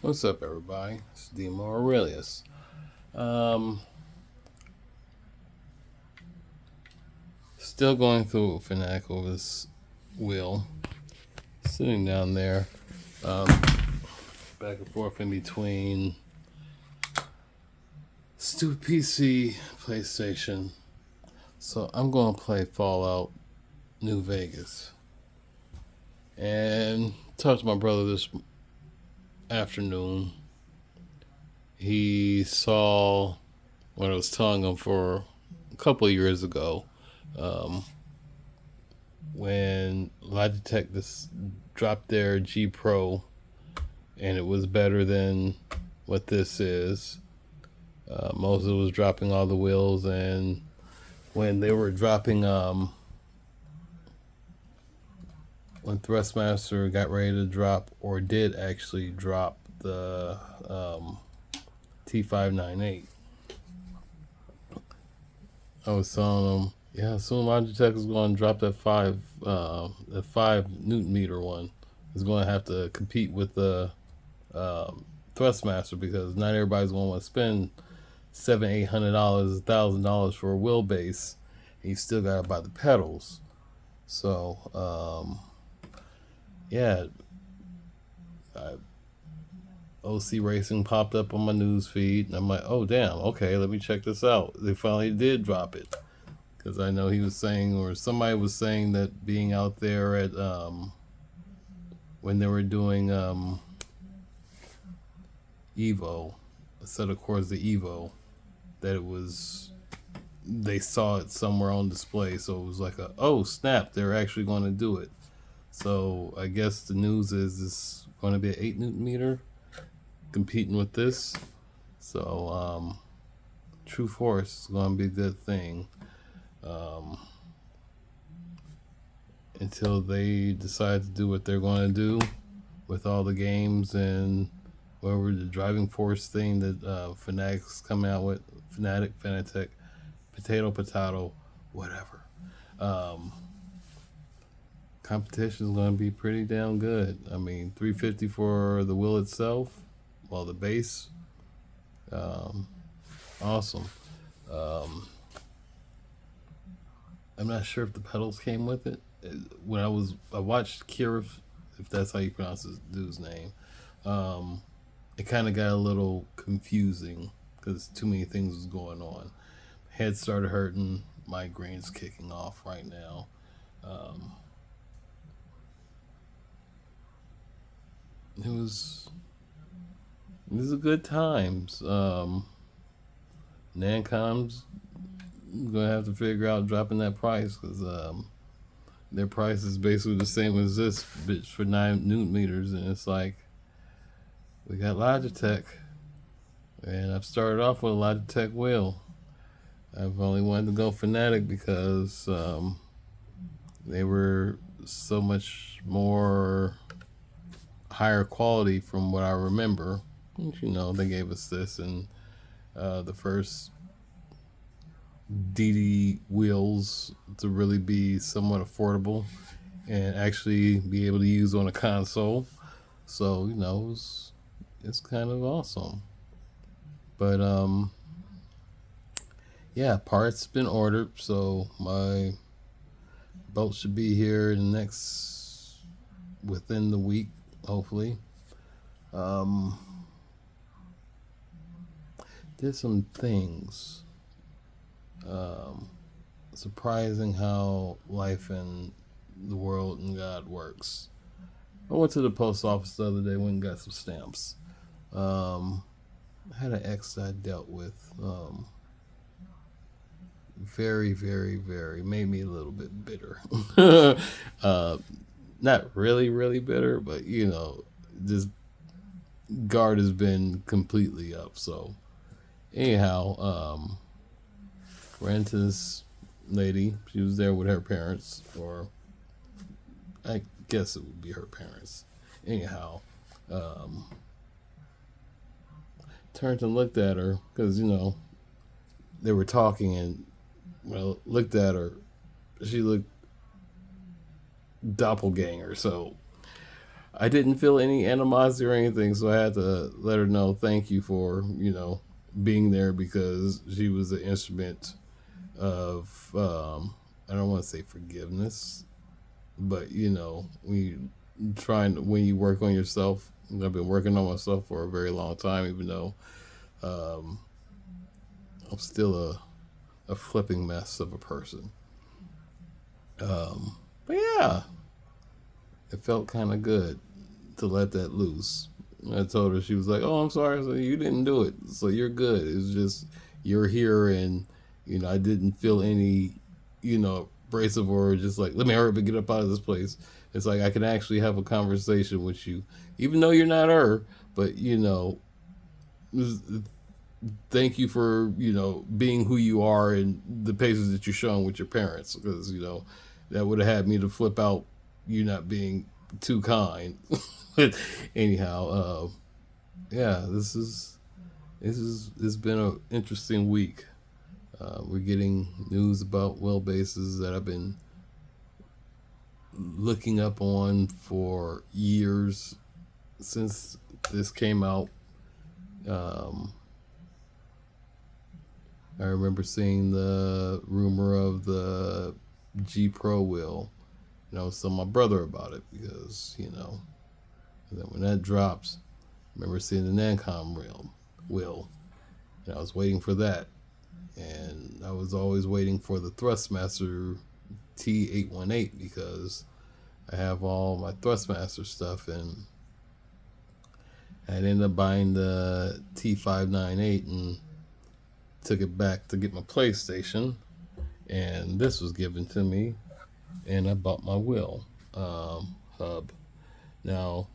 What's up, everybody? It's Demo Aurelius. Still going through with Fanatic over this wheel. Sitting down there, um, back and forth in between stupid PC, PlayStation. So I'm going to play Fallout New Vegas. And talked to my brother this afternoon. He saw what I was telling him for a couple of years ago. When Logitech just dropped their G Pro, and it was better than what this is. Moses was dropping all the wheels, and when they were dropping, when Thrustmaster got ready to drop, or did actually drop the T598, I was telling them, yeah, soon Logitech is going to drop that the 5 Newton meter one. Is going to have to compete with the Thrustmaster, because not everybody's going to want to spend $700-$800, $1,000 for a wheelbase, and you still got to buy the pedals. So yeah, OC Racing popped up on my news feed, and I'm like, oh damn, okay, let me check this out. They finally did drop it, because I know he was saying, or somebody was saying, that being out there at when they were doing Evo, a set of course the Evo, that it was, they saw it somewhere on display, so it was like oh snap, they're actually going to do it. So I guess the news is it's going to be an 8 Newton meter competing with this. So True Force is going to be a good thing until they decide to do what they're going to do with all the games and whatever the driving force thing that Fanatic's coming out with. Fanatec, potato, whatever. Competition is going to be pretty damn good. I mean, $350 for the wheel itself, well, the base, awesome. I'm not sure if the pedals came with it. When I watched Kirif, if that's how you pronounce this dude's name, it kind of got a little confusing because too many things was going on. Head started hurting, migraines kicking off right now. It was a good times. Nancom's gonna have to figure out dropping that price, because their price is basically the same as this bitch for 9 Newton meters, and it's like, we got Logitech, and I've started off with a Logitech wheel. I've only wanted to go Fanatic because they were so much more higher quality from what I remember. You know, they gave us this, and the first DD wheels to really be somewhat affordable and actually be able to use on a console. So, you know, it's kind of awesome. But yeah, parts been ordered, so my boat should be here within the week, hopefully. Did some things. Surprising how life and the world and God works. I went to the post office the other day, went and got some stamps. I had an ex that I dealt with. Very, very, very, made me a little bit bitter. Not really, really bitter, but you know, this guard has been completely up. So, anyhow, ran into this lady. She was there with her parents, or I guess it would be her parents. Anyhow, turned and looked at her, because, you know, they were talking, and well, looked at her. She looked doppelganger. So I didn't feel any animosity or anything, so I had to let her know thank you for, being there, because she was an instrument of, I don't want to say forgiveness, but when you work on yourself. I've been working on myself for a very long time, even though um, I'm still a flipping mess of a person. But yeah, it felt kind of good to let that loose. I told her, she was like, "Oh, I'm sorry." So you didn't do it, so you're good. It's just you're here, and I didn't feel any, abrasive or just like, let me hurry up and get up out of this place. It's like I can actually have a conversation with you, even though you're not her. But thank you for being who you are and the paces that you're showing with your parents, because that would have had me to flip out, you not being too kind. But anyhow, yeah, it's been an interesting week. We're getting news about wheelbases that I've been looking up on for years since this came out. I remember seeing the rumor of the G Pro wheel. I was telling my brother about it because, and then when that drops, I remember seeing the Nancom wheel. And I was waiting for that. And I was always waiting for the Thrustmaster T818 because I have all my Thrustmaster stuff, and I ended up buying the T598 and took it back to get my PlayStation, and this was given to me, and I bought my wheel hub. Now,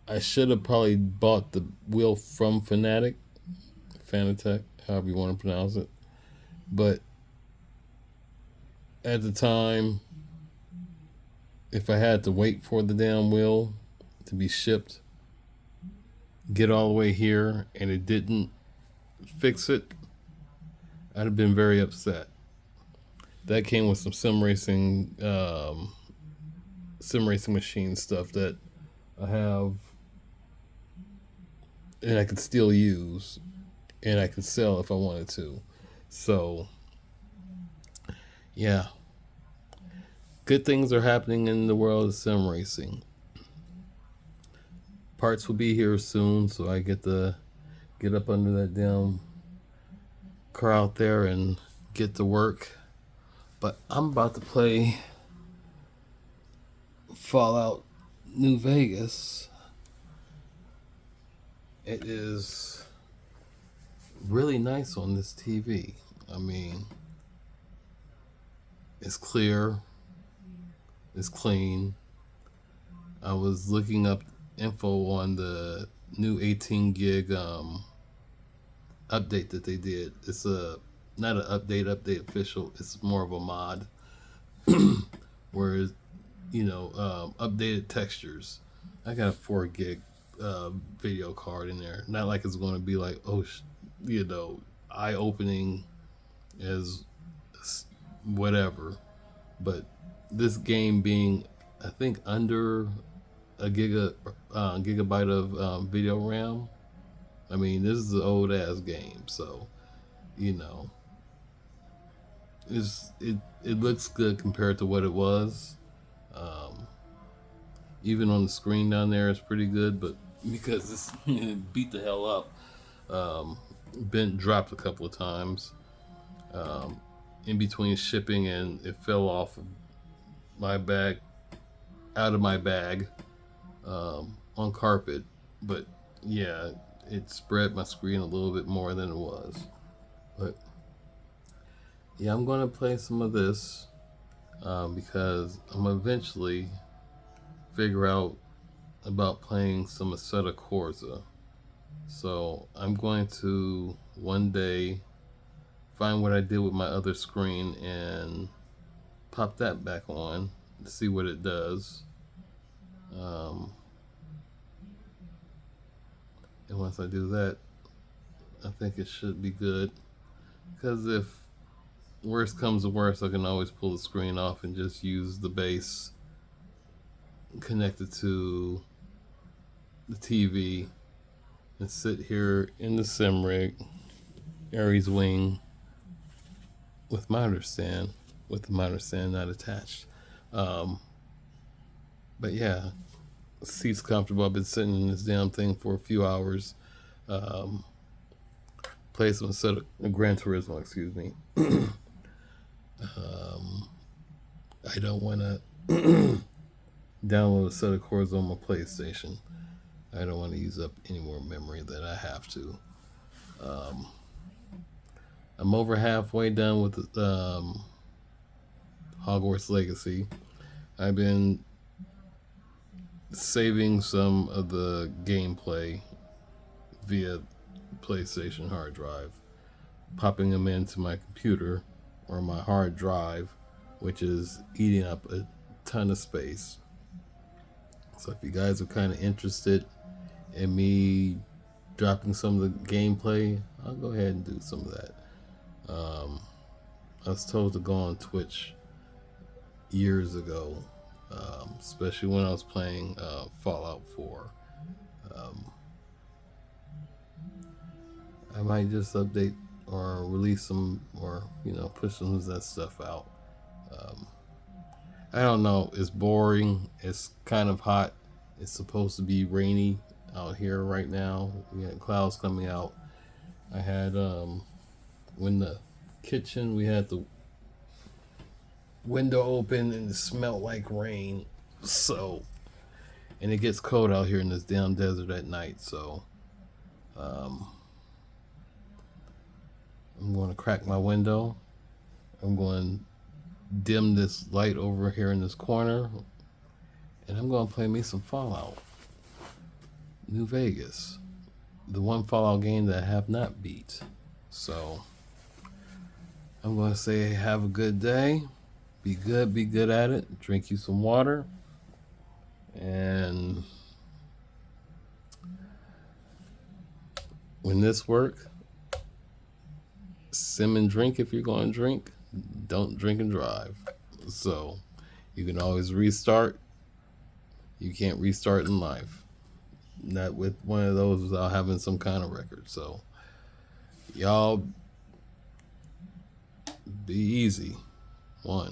I should have probably bought the wheel from Fanatec, however you want to pronounce it, but at the time, if I had to wait for the damn wheel to be shipped, get all the way here, and it didn't fix it, I'd have been very upset. That came with some sim racing machine stuff that I have, and I could still use, and I could sell if I wanted to. So, yeah, good things are happening in the world of sim racing. Parts will be here soon, so I get to get up under that damn car out there and get to work. But I'm about to play Fallout New Vegas. It is really nice on this TV. I mean, it's clear, it's clean. I was looking up info on the new 18 gig update that they did. It's not an update official. It's more of a mod where updated textures. I got a 4 gig video card in there. Not like it's going to be like eye opening as whatever, but this game being, I think, under a gigabyte of video RAM. I mean, this is an old ass game, so it looks good compared to what it was. Even on the screen down there, it's pretty good, but because it's beat the hell up, been dropped a couple of times in between shipping, and it fell off of my bag, out of my bag, on carpet. But yeah, it spread my screen a little bit more than it was. But yeah, I'm going to play some of this because I'm eventually figure out about playing some Assetto Corsa. So I'm going to one day find what I did with my other screen and pop that back on to see what it does. And once I do that, I think it should be good. Because if worst comes to worst, I can always pull the screen off and just use the base connected to the TV and sit here in the sim rig, Aries Wing, with monitor stand, not attached. Um, but yeah, seat's comfortable. I've been sitting in this damn thing for a few hours. Um, Play some set of Gran Turismo, excuse me. I don't want to download a set of chords on my PlayStation. I don't want to use up any more memory than I have to. I'm over halfway done with Hogwarts Legacy. I've been saving some of the gameplay via PlayStation hard drive, popping them into my computer or my hard drive, which is eating up a ton of space. So if you guys are kind of interested in me dropping some of the gameplay, I'll go ahead and do some of that. I was told to go on Twitch years ago, especially when I was playing Fallout 4. I might just update or release some, or push some of that stuff out. I don't know. It's boring. It's kind of hot. It's supposed to be rainy out here right now. We had clouds coming out. I had when the kitchen, we had the window open and it smelled like rain. So, and it gets cold out here in this damn desert at night. So, I'm going to crack my window. I'm going to dim this light over here in this corner, and I'm going to play me some Fallout New Vegas, the one Fallout game that I have not beat. So I'm going to say have a good day, be good at it, drink you some water, and when this works, sim and drink if you're going to drink. Don't drink and drive. So you can always restart. You can't restart in life. Not with one of those without having some kind of record. So y'all be easy. One.